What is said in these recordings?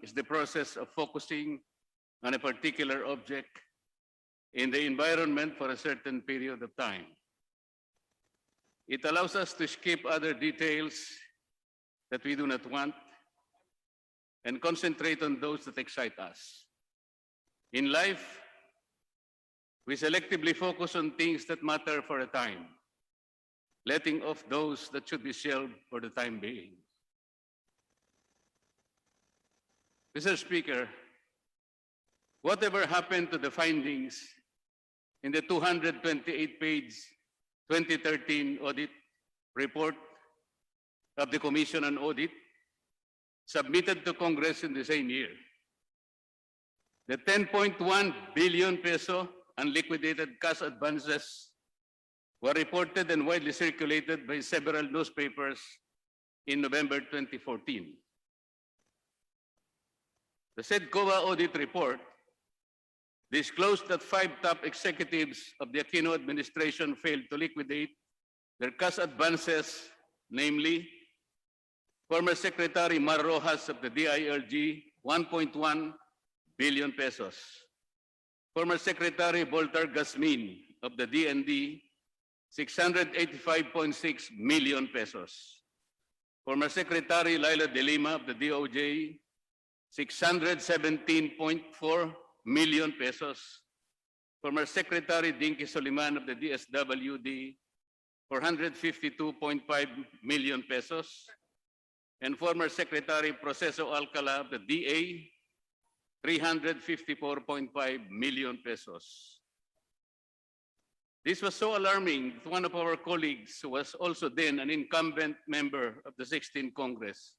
is the process of focusing on a particular object in the environment for a certain period of time. It allows us to skip other details that we do not want and concentrate on those that excite us. In life, we selectively focus on things that matter for a time, letting off those that should be shelved for the time being. Mr. Speaker, whatever happened to the findings in the 228-page 2013 audit report of the Commission on Audit submitted to Congress in the same year? The 10.1 billion peso unliquidated cash advances were reported and widely circulated by several newspapers in November 2014. The said Coa audit report disclosed that 5 top executives of the Aquino administration failed to liquidate their cash advances, namely former Secretary Mar Rojas of the DILG, 1.1 billion pesos. Former Secretary Voltar Gasmin of the DND, 685.6 million pesos. Former Secretary Laila de Lima of the DOJ, 617.4 million pesos. Former Secretary Dinky Soliman of the DSWD, 452.5 million pesos. And former Secretary Proceso Alcala of the DA, 354.5 million pesos. This was so alarming that one of our colleagues, who was also then an incumbent member of the 16th Congress,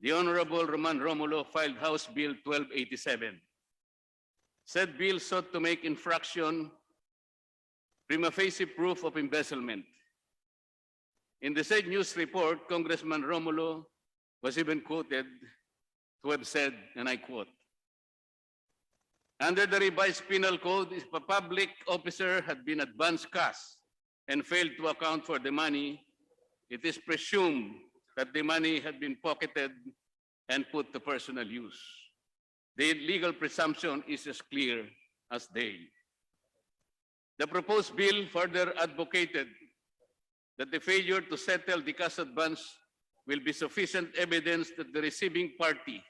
the Honorable Roman Romulo, filed House Bill 1287. Said bill sought to make infraction prima facie proof of embezzlement. In the said news report, Congressman Romulo was even quoted to have said, and I quote, "Under the revised penal code, if a public officer had been advanced cash and failed to account for the money, it is presumed that the money had been pocketed and put to personal use. The legal presumption is as clear as day." The proposed bill further advocated that the failure to settle the cash advance will be sufficient evidence that the receiving party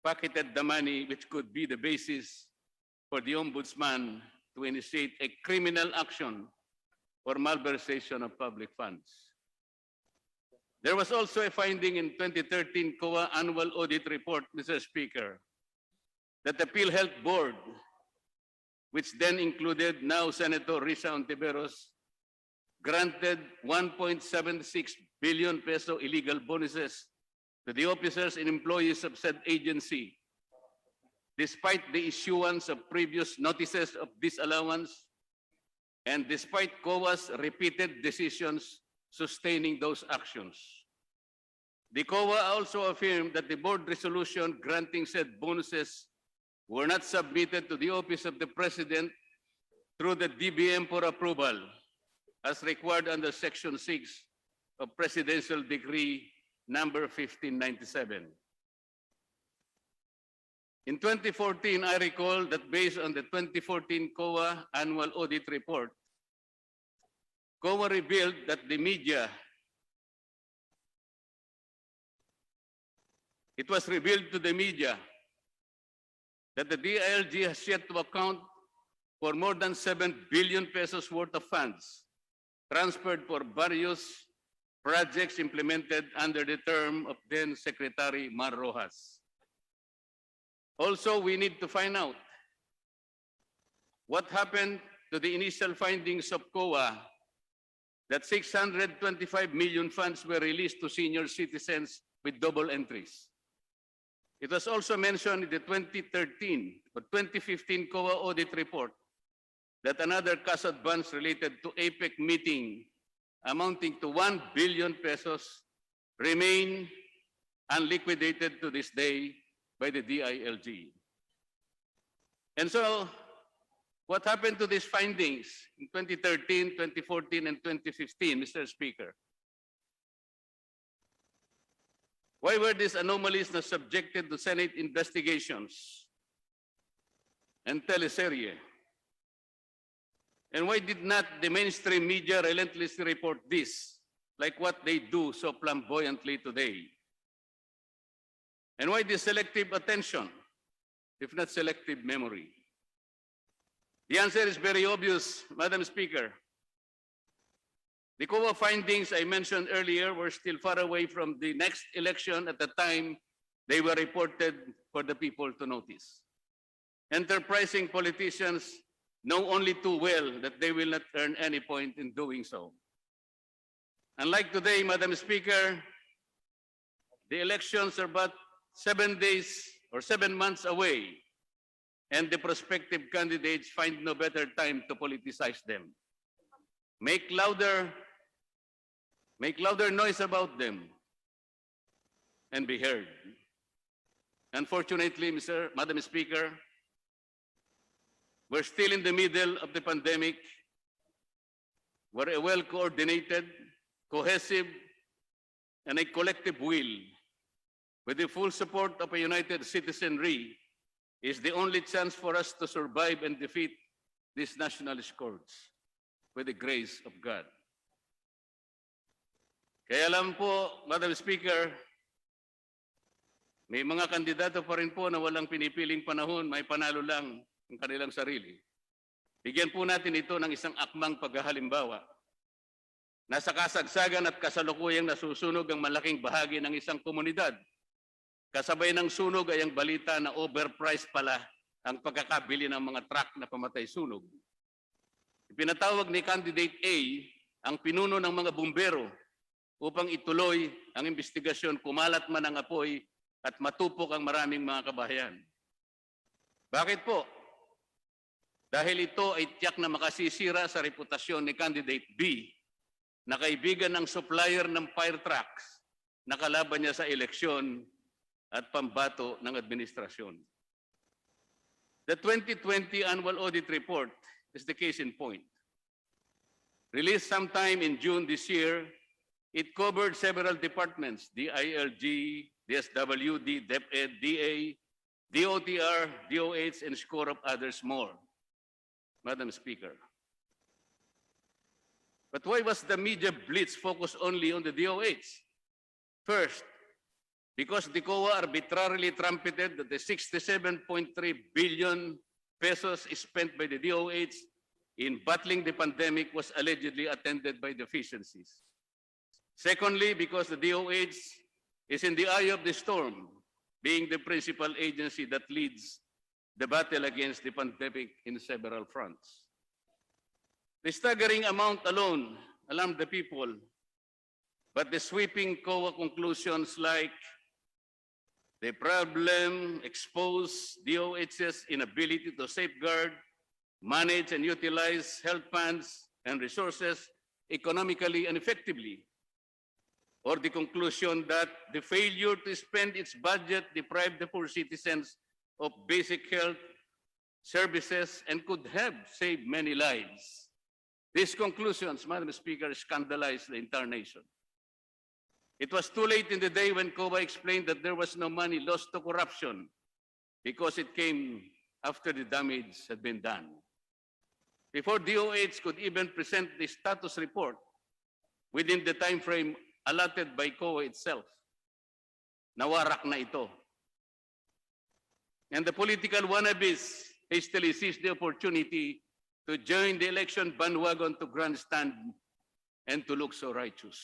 pocketed the money, which could be the basis for the Ombudsman to initiate a criminal action for malversation of public funds. There was also a finding in 2013 COA Annual Audit Report, Mr. Speaker, that the PhilHealth Board, which then included now Senator Risa Ontiveros, granted 1.76 billion peso illegal bonuses to the officers and employees of said agency, despite the issuance of previous notices of disallowance and despite COA's repeated decisions sustaining those actions. The COA also affirmed that the board resolution granting said bonuses were not submitted to the Office of the President through the DBM for approval, as required under Section 6 of Presidential Decree number 1597. In 2014, I recall that based on the 2014 COA Annual Audit Report, COA revealed that the media, it was revealed to the media that the DILG has yet to account for more than 7 billion pesos worth of funds transferred for various projects implemented under the term of then Secretary Mar Rojas. Also, we need to find out what happened to the initial findings of COA that 625 million funds were released to senior citizens with double entries. It was also mentioned in the 2013 or 2015 COA audit report that another cash advance related to APEC meeting amounting to 1 billion pesos remain unliquidated to this day by the DILG. And so, what happened to these findings in 2013, 2014, and 2015, Mr. Speaker? Why were these anomalies not subjected to Senate investigations and teleserye? And why did not the mainstream media relentlessly report this, like what they do so flamboyantly today? And why this selective attention, if not selective memory? The answer is very obvious, Madam Speaker. The COA findings I mentioned earlier were still far away from the next election at the time they were reported for the people to notice. Enterprising politicians know only too well that they will not earn any point in doing so. Unlike today, Madam Speaker, the elections are but 7 days or 7 months away, and the prospective candidates find no better time to politicize them. Make louder noise about them, and be heard. Unfortunately, Madam Speaker, we're still in the middle of the pandemic, where a well-coordinated, cohesive, and a collective will, with the full support of a united citizenry, is the only chance for us to survive and defeat these national scourge with the grace of God. Kaya lang po, Madam Speaker, may mga kandidato pa rin po na walang pinipiling panahon, may panalo lang ang kanilang sarili. Bigyan po natin ito ng isang akmang paghahalimbawa. Nasa kasagsagan at kasalukuyang nasusunog ang malaking bahagi ng isang komunidad. Kasabay ng sunog ay ang balita na overpriced pala ang pagkakabili ng mga truck na pamatay sunog. Ipinatawag ni Candidate A ang pinuno ng mga bumbero upang ituloy ang investigasyon, kumalat man ang apoy at matupok ang maraming mga kabahayan. Bakit po? Dahil ito ay tiyak na makasisira sa reputasyon ni Candidate B na kaibigan ng supplier ng fire trucks na kalaban niya sa eleksyon at pambato ng administrasyon. The 2020 Annual Audit Report is the case in point. Released sometime in June this year, it covered several departments, DILG, DSWD, DepEd, DA, DOTR, DOH, and a score of others more. Madam Speaker. But why was the media blitz focused only on the DOH? First, because the COA arbitrarily trumpeted that the 67.3 billion pesos spent by the DOH in battling the pandemic was allegedly attended by deficiencies. Secondly, because the DOH is in the eye of the storm, being the principal agency that leads the battle against the pandemic in several fronts. The staggering amount alone alarmed the people, but the sweeping COA conclusions like the problem exposed DOH's inability to safeguard, manage, and utilize health funds and resources economically and effectively, or the conclusion that the failure to spend its budget deprived the poor citizens of basic health services and could have saved many lives. These conclusions, Madam Speaker, scandalized the entire nation. It was too late in the day when COA explained that there was no money lost to corruption because it came after the damage had been done. Before DOH could even present the status report within the time frame allotted by COA itself, nawarak na ito. And the political wannabes hastily seized the opportunity to join the election bandwagon to grandstand and to look so righteous.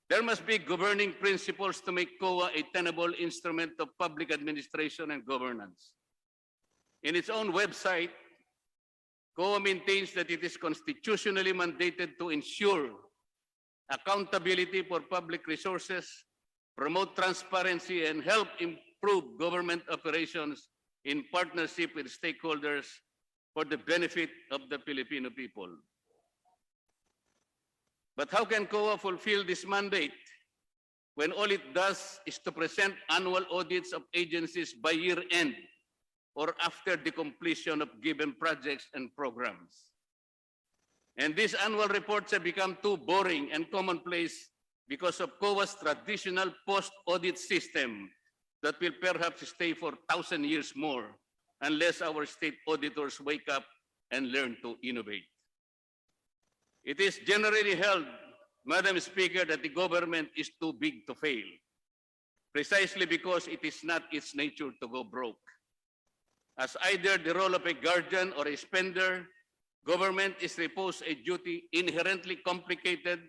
There must be governing principles to make COA a tenable instrument of public administration and governance. In its own website, COA maintains that it is constitutionally mandated to ensure accountability for public resources, promote transparency, and help improve government operations in partnership with stakeholders for the benefit of the Filipino people. But how can COA fulfill this mandate when all it does is to present annual audits of agencies by year-end or after the completion of given projects and programs? And these annual reports have become too boring and commonplace because of COA's traditional post-audit system that will perhaps stay for 1,000 years more unless our state auditors wake up and learn to innovate. It is generally held, Madam Speaker, that the government is too big to fail, precisely because it is not its nature to go broke. As either the role of a guardian or a spender, government is reposed a duty inherently complicated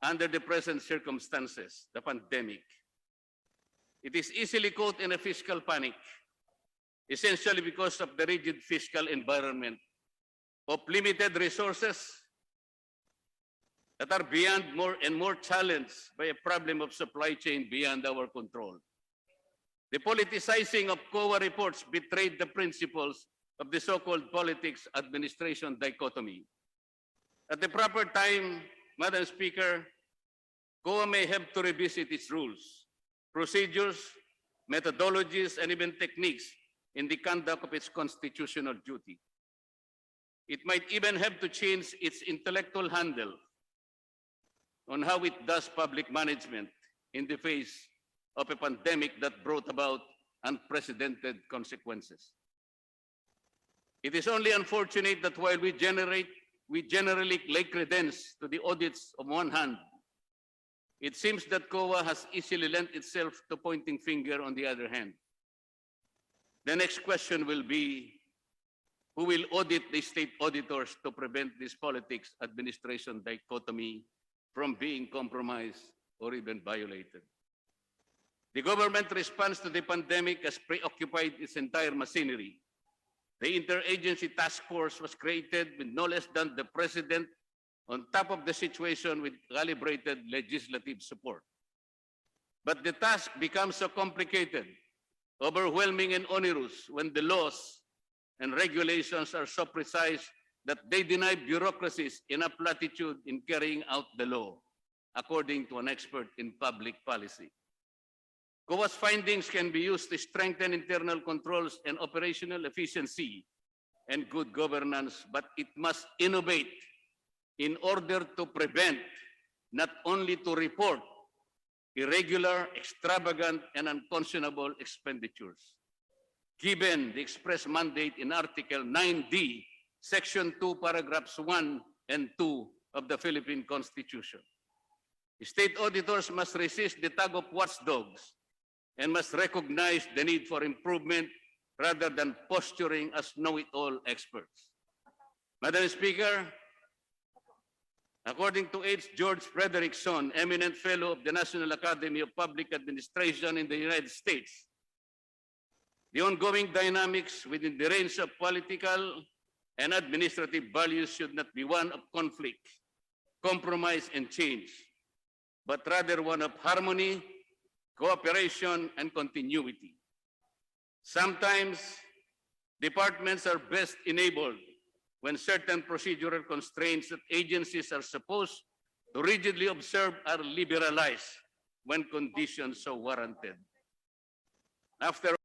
under the present circumstances, the pandemic. It is easily caught in a fiscal panic, essentially because of the rigid fiscal environment of limited resources that are beyond more and more challenged by a problem of supply chain beyond our control. The politicizing of COA reports betrayed the principles of the so-called politics administration dichotomy. At the proper time, Madam Speaker, COA may have to revisit its rules, procedures, methodologies, and even techniques in the conduct of its constitutional duty. It might even have to change its intellectual handle on how it does public management in the face of a pandemic that brought about unprecedented consequences. It is only unfortunate that while we generally lay credence to the audits on one hand, it seems that COA has easily lent itself to pointing finger on the other hand. The next question will be, who will audit the state auditors to prevent this politics administration dichotomy from being compromised or even violated? The government response to the pandemic has preoccupied its entire machinery. The interagency task force was created with no less than the president on top of the situation with calibrated legislative support. But the task becomes so complicated, overwhelming, and onerous when the laws and regulations are so precise that they deny bureaucracies enough latitude in carrying out the law, according to an expert in public policy. COA's findings can be used to strengthen internal controls and operational efficiency and good governance, but it must innovate in order to prevent, not only to report, irregular, extravagant, and unconscionable expenditures. Given the express mandate in Article 9D, Section 2, Paragraphs 1 and 2 of the Philippine Constitution. State auditors must resist the tug of watchdogs and must recognize the need for improvement rather than posturing as know-it-all experts. Madam Speaker, according to H. George Frederickson, eminent fellow of the National Academy of Public Administration in the United States, the ongoing dynamics within the range of political and administrative values should not be one of conflict, compromise, and change, but rather one of harmony, cooperation, and continuity. Sometimes departments are best enabled when certain procedural constraints that agencies are supposed to rigidly observe are liberalized when conditions so warranted. After